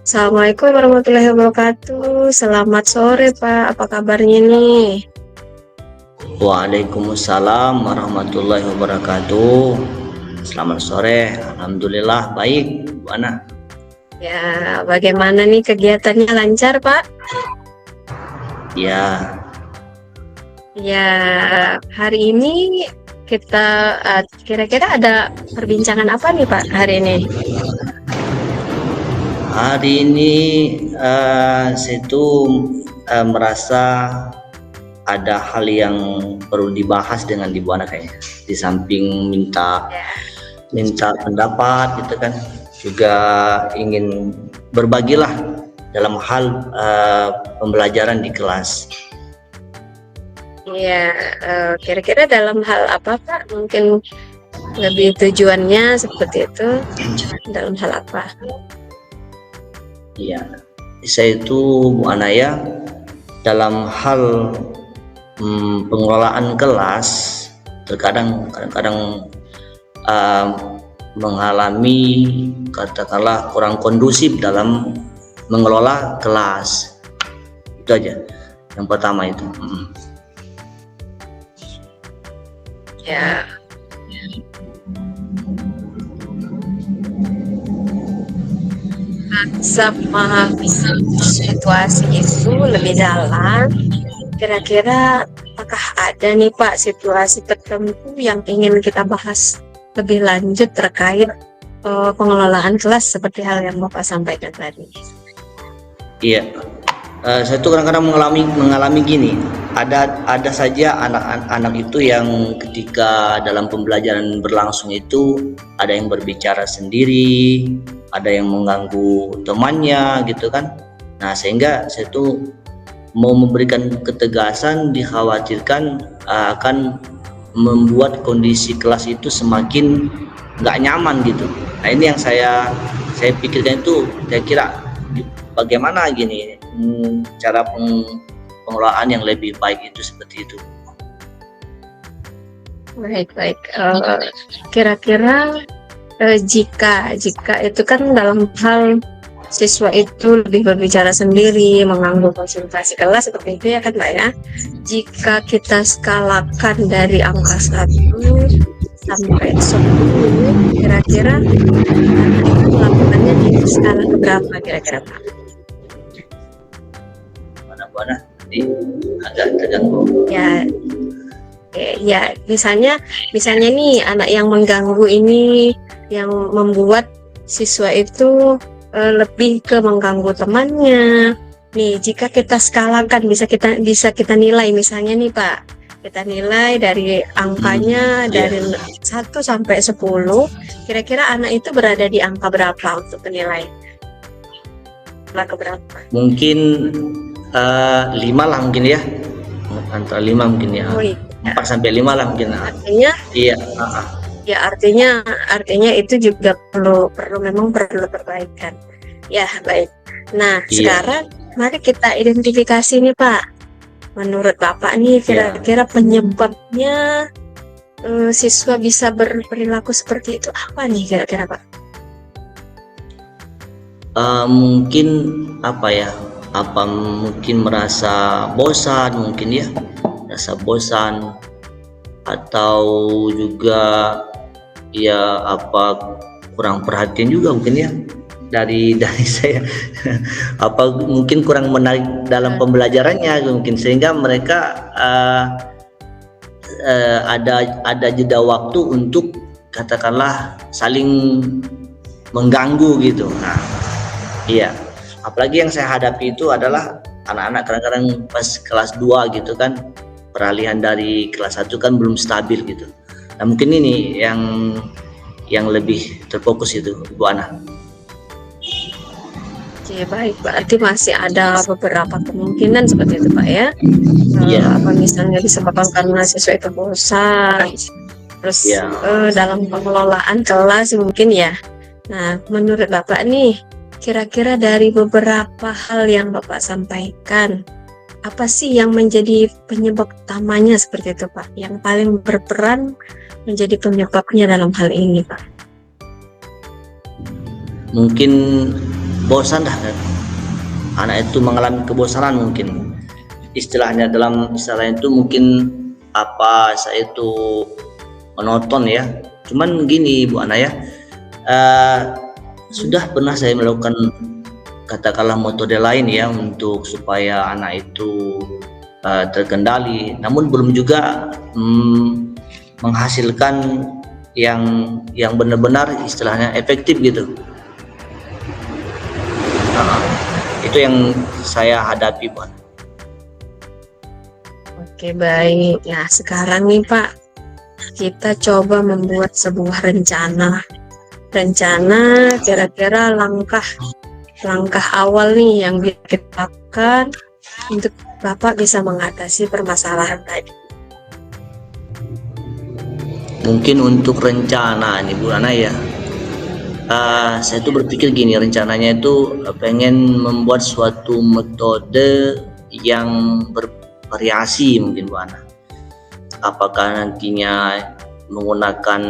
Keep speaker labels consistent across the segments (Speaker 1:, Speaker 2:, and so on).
Speaker 1: Assalamualaikum warahmatullahi wabarakatuh. Selamat sore Pak, apa kabarnya nih?
Speaker 2: Waalaikumsalam warahmatullahi wabarakatuh. Selamat sore, alhamdulillah baik, Bu Ana.
Speaker 1: Ya, bagaimana nih kegiatannya, lancar Pak?
Speaker 2: Ya,
Speaker 1: Hari ini kita kira-kira ada perbincangan apa nih Pak hari ini?
Speaker 2: hari ini saya tuh merasa ada hal yang perlu dibahas dengan Ibu Ana kayaknya. Di samping minta pendapat gitu kan, juga ingin berbagilah dalam hal pembelajaran di kelas.
Speaker 1: Ya, kira-kira dalam hal apa Pak? Mungkin lebih tujuannya seperti itu. Dalam hal apa?
Speaker 2: Iya, saya itu Bu Anaya dalam hal pengelolaan kelas kadang-kadang mengalami katakanlah kurang kondusif dalam mengelola kelas. Itu aja yang pertama itu.
Speaker 1: Ya, sama situasi itu lebih dalam. Kira-kira apakah ada nih Pak situasi tertentu yang ingin kita bahas lebih lanjut terkait pengelolaan kelas seperti hal yang Bapak sampaikan tadi?
Speaker 2: Iya, saya tuh kadang-kadang mengalami gini. Ada saja anak-anak itu yang ketika dalam pembelajaran berlangsung itu ada yang berbicara sendiri, ada yang mengganggu temannya gitu kan. Nah, sehingga saya tuh mau memberikan ketegasan, dikhawatirkan akan membuat kondisi kelas itu semakin nggak nyaman gitu. Nah, ini yang saya pikirkan itu, saya kira bagaimana gini cara pengelolaan yang lebih baik itu seperti itu.
Speaker 1: Baik. Kira-kira jika itu kan dalam hal siswa itu lebih berbicara sendiri, mengganggu konsentrasi kelas seperti itu ya kan Pak ya. Jika kita skalakan dari angka 1 sampai 10, kira-kira anak itu melakukannya di skala berapa kira-kira Pak?
Speaker 2: Mana agak terganggu.
Speaker 1: Ya, misalnya nih anak yang mengganggu ini yang membuat siswa itu lebih ke mengganggu temannya. Nih, jika kita skalakan bisa kita nilai misalnya nih Pak. Kita nilai dari angkanya dari 1 sampai 10, kira-kira anak itu berada di angka berapa untuk penilaian? Angka berapa?
Speaker 2: Mungkin 5 lah mungkin ya. Antara 5 mungkin ya. 4 sampai 5 lah mungkin.
Speaker 1: Artinya
Speaker 2: iya.
Speaker 1: Ya, artinya itu juga perlu perbaikan. Ya, baik. Nah, sekarang mari kita identifikasi nih Pak. Menurut Bapak nih kira-kira penyebabnya siswa bisa berperilaku seperti itu apa nih kira-kira Pak?
Speaker 2: Mungkin mungkin merasa bosan mungkin ya, bosan atau juga kurang perhatian juga mungkin ya dari saya. Mungkin kurang menarik dalam pembelajarannya mungkin, sehingga mereka ada jeda waktu untuk katakanlah saling mengganggu gitu. Nah, iya, apalagi yang saya hadapi itu adalah anak-anak kadang-kadang pas kelas 2 gitu kan, peralihan dari kelas 1 kan belum stabil gitu. Nah mungkin ini yang lebih terfokus itu Bu Ana.
Speaker 1: Oke, baik. Berarti masih ada beberapa kemungkinan seperti itu, Pak ya.
Speaker 2: Iya.
Speaker 1: Apa misalnya disebabkan karena siswa itu bosan, terus
Speaker 2: Iya.
Speaker 1: dalam pengelolaan kelas mungkin ya. Nah, menurut Bapak nih, kira-kira dari beberapa hal yang Bapak sampaikan, apa sih yang menjadi penyebab utamanya seperti itu, Pak? Yang paling berperan menjadi penyebabnya dalam hal ini, Pak?
Speaker 2: Mungkin bosan dah kan. Anak itu mengalami kebosanan mungkin. Dalam istilahnya itu mungkin apa saya itu monoton ya. Cuman gini Bu Ana ya, sudah pernah saya melakukan katakanlah metode lain ya untuk supaya anak itu terkendali, namun belum juga menghasilkan yang benar-benar istilahnya efektif gitu. Itu yang saya hadapi, Pak.
Speaker 1: Oke, baik. Nah, sekarang nih Pak, kita coba membuat sebuah rencana. Rencana kira-kira langkah awal nih yang bisa kita lakukan untuk Bapak bisa mengatasi permasalahan tadi.
Speaker 2: Mungkin untuk rencana nih Bu Ana ya, saya tuh berpikir gini, rencananya itu pengen membuat suatu metode yang bervariasi mungkin Bu Ana. Apakah nantinya menggunakan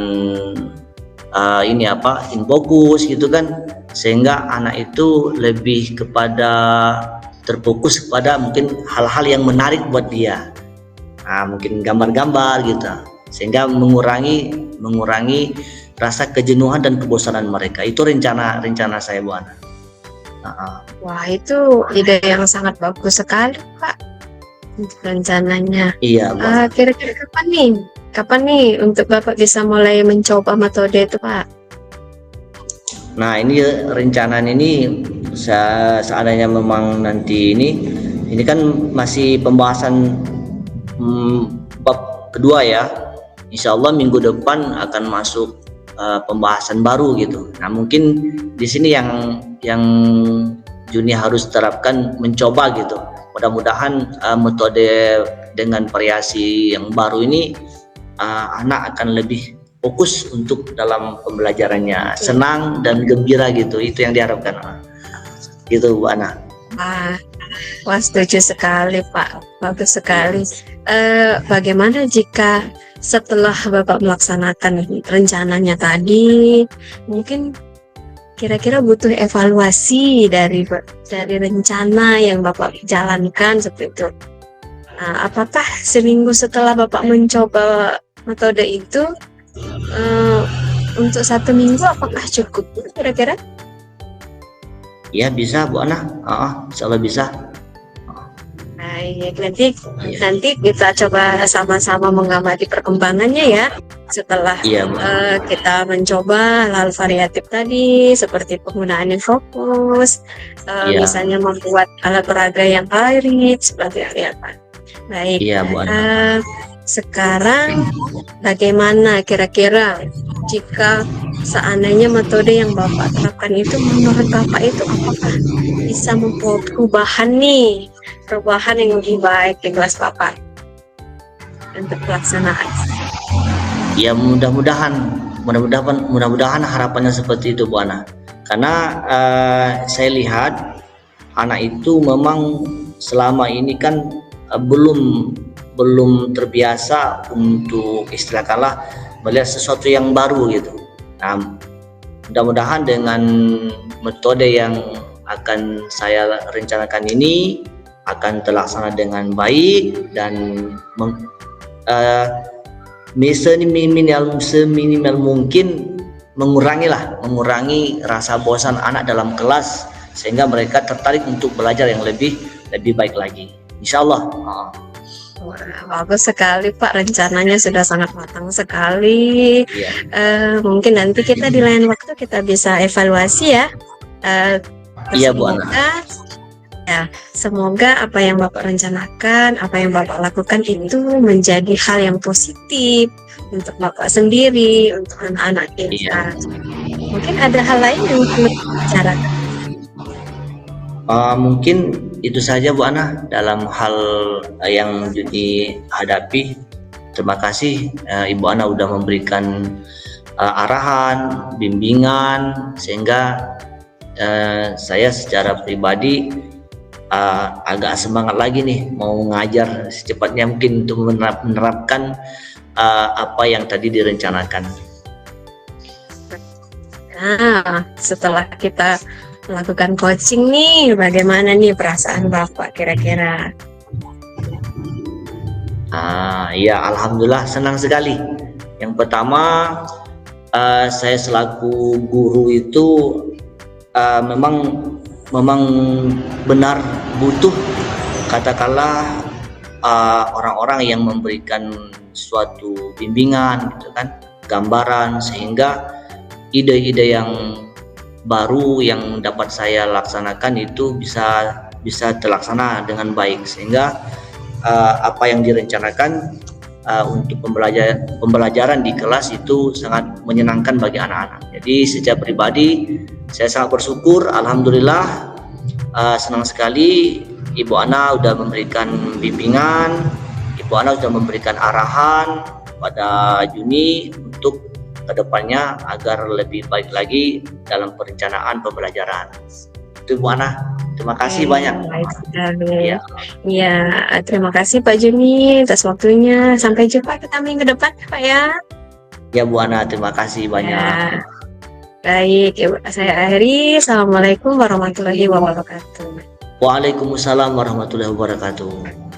Speaker 2: infocus gitu kan, sehingga anak itu lebih kepada terfokus kepada mungkin hal-hal yang menarik buat dia. Nah, mungkin gambar-gambar gitu, sehingga mengurangi rasa kejenuhan dan kebosanan mereka. Itu rencana saya Bu Ana.
Speaker 1: Wah, itu ide yang sangat bagus sekali Pak untuk rencananya.
Speaker 2: Iya Bu Ana.
Speaker 1: Kira-kira kapan nih untuk Bapak bisa mulai mencoba metode itu Pak?
Speaker 2: Nah ini rencana ini seandainya memang nanti ini kan masih pembahasan bab kedua ya. Insya Allah minggu depan akan masuk pembahasan baru gitu. Nah mungkin di sini yang Juni harus terapkan mencoba gitu. Mudah-mudahan metode dengan variasi yang baru ini anak akan lebih fokus untuk dalam pembelajarannya, senang dan gembira gitu. Itu yang diharapkan gitu Bu Ana.
Speaker 1: Wah, setuju sekali Pak, bagus sekali. Bagaimana jika setelah Bapak melaksanakan rencananya tadi, mungkin kira-kira butuh evaluasi dari rencana yang Bapak jalankan seperti itu. Nah, apakah seminggu setelah Bapak mencoba metode itu, untuk 1 minggu apakah cukup kira-kira?
Speaker 2: Ya bisa Bu Ana, insya Allah bisa.
Speaker 1: Baik, nanti kita coba sama-sama mengamati perkembangannya ya. Setelah kita mencoba hal variatif tadi, seperti penggunaan fokus, misalnya membuat alat peraga yang valid, seperti apa. Baik, Bu Ana. Sekarang bagaimana kira-kira jika seandainya metode yang Bapak terapkan itu menurut Bapak itu apakah bisa membawa perubahan yang lebih baik di kelas Bapak untuk pelaksanaan?
Speaker 2: Ya mudah-mudahan harapannya seperti itu Bu Ana. Karena saya lihat anak itu memang selama ini kan belum terbiasa untuk istilah kalah melihat sesuatu yang baru gitu. Nah, mudah-mudahan dengan metode yang akan saya rencanakan ini akan terlaksana dengan baik dan seminimal mungkin mengurangi rasa bosan anak dalam kelas sehingga mereka tertarik untuk belajar yang lebih baik lagi. Insya Allah.
Speaker 1: Bagus sekali Pak, rencananya sudah sangat matang sekali. Mungkin nanti kita di lain waktu kita bisa evaluasi ya.
Speaker 2: Iya Bu Ana.
Speaker 1: Semoga apa yang Bapak rencanakan, apa yang Bapak lakukan itu menjadi hal yang positif untuk Bapak sendiri, untuk anak-anak
Speaker 2: Iya.
Speaker 1: kita. Mungkin ada hal lain yang perlu dibicarakan.
Speaker 2: Mungkin itu saja Bu Ana dalam hal yang dihadapi. Terima kasih Ibu Ana udah memberikan arahan, bimbingan, sehingga saya secara pribadi agak semangat lagi nih mau ngajar secepatnya mungkin untuk menerapkan apa yang tadi direncanakan.
Speaker 1: Nah, setelah kita melakukan coaching nih, bagaimana nih perasaan Bapak kira-kira?
Speaker 2: Ya, alhamdulillah senang sekali. Yang pertama, saya selaku guru itu memang benar butuh katakanlah orang-orang yang memberikan suatu bimbingan gitu kan, gambaran, sehingga ide-ide yang baru yang dapat saya laksanakan itu bisa terlaksana dengan baik, sehingga apa yang direncanakan untuk pembelajaran di kelas itu sangat menyenangkan bagi anak-anak. Jadi secara pribadi saya sangat bersyukur, alhamdulillah, senang sekali Ibu Ana sudah memberikan bimbingan, Ibu Ana sudah memberikan arahan pada Juni untuk kedepannya agar lebih baik lagi dalam perencanaan pembelajaran. Itu Bu Ana. Terima kasih banyak.
Speaker 1: Baik sekali. Ya, terima kasih Pak Juni atas waktunya. Sampai jumpa kita minggu depan Pak ya.
Speaker 2: Ya Bu Ana, terima kasih banyak.
Speaker 1: Ya. Baik, saya akhiri. Assalamualaikum warahmatullahi wabarakatuh.
Speaker 2: Waalaikumsalam warahmatullahi wabarakatuh.